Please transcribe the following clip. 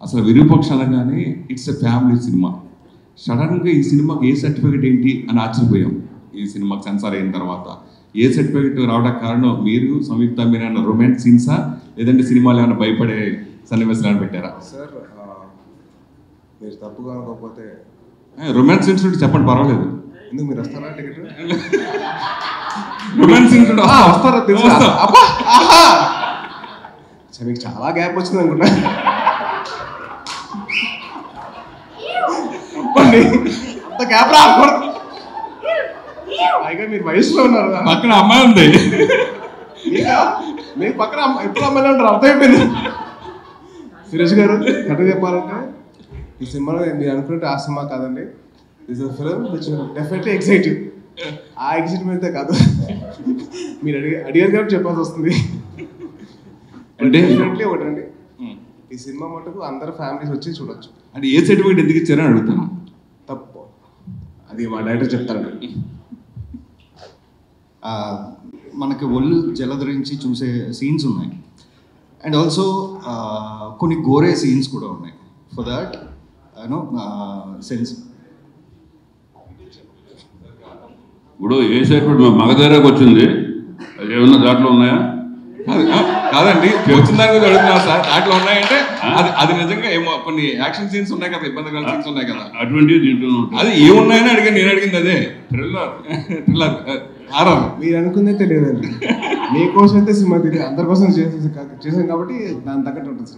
అసలు విరూపాక్ష అనగానే it's a family cinema. సడన్గా ఈ సినిమాకి ఏ సర్టిఫికేట్ ఏంటి అని ఆశ్చర్యపోయాం. ఈ సినిమాకి సెన్సార్ అయిన తర్వాత ఏ సర్టిఫికేట్ రావడానికి కారణం మీరు సంయుక్త మీరు ఏమైనా రొమాన్స్ సీన్సా లేదంటే సినిమాలు ఏమైనా భయపడే సన్నివేశాలు పెట్టారా? సార్ మీరు తప్పుగా అనుకోకపోతే రొమాన్స్ సీన్స్ చెప్పండి, పర్వాలేదు. ఎందుకు మీరు వస్తారా టికెట్? రొమాన్స్ సీన్స్ వస్తారా తెలుసు. మీకు చాలా గ్యాప్ వచ్చింది అనుకుంటా. అంత గ్యాప్ రాకూడదు. పైగా మీరు వయసులో ఉన్నారు, పక్కన అమ్మాయి ఉంది. మీకు పక్కన ఎప్పుడు అమ్మాయిలో ఉంటారు, అర్థమైపోయింది. సురేష్ గారు కరెక్ట్గా చెప్పాలంటే ఈ సినిమాలో మీరు అనుకుంటే ఆ సినిమా కాదండి. This is film which definitely exciting. ఆ ఎక్సైట్మెంట్ అయితే కాదు, మీరు అడిగారు కాబట్టి చెప్పాల్సి వస్తుంది. అంటే డెఫినెట్లీ ఒకటండి, ఈ సినిమా మటుకు అందరు ఫ్యామిలీస్ వచ్చి చూడొచ్చు. అంటే ఏ సర్టిఫికేట్ ఎందుకు ఇచ్చారని అడుగుతాను. తప్పు అది మా డైరెక్టర్ చెప్తారండి. మనకి ఒళ్ళు జలధరించి చూసే సీన్స్ ఉన్నాయి, అండ్ ఆల్సో కొన్ని గోరే సీన్స్ కూడా ఉన్నాయి. For that you know sense. ఇప్పుడు ఏ సర్టిఫికేట్ మగధీరాకి వచ్చింది, అది ఏమన్నా దాంట్లో ఉన్నాయా? కాదండి, వచ్చిన దాని గురించి అడుగుతున్నాను సార్. దాంట్లో ఉన్నాయంటే అది నిజంగా ఏమో కొన్ని యాక్షన్ సీన్స్ ఉన్నాయి కదా, ఇబ్బందికర సీన్స్ ఉన్నాయి కదా, అటువంటివి దీంట్లో ఉంటాయి. అది ఏమున్నాయని అడిగాను. నేను అడిగింది అదే, థ్రిల్లర్ హారర్. మీరు అనుకుందే తెలియదండి. మీకోసం అయితే సినిమా తెలియదు, అందరి కోసం చేసాం కాబట్టి దాని తగ్గట్టు ఉంటుంది.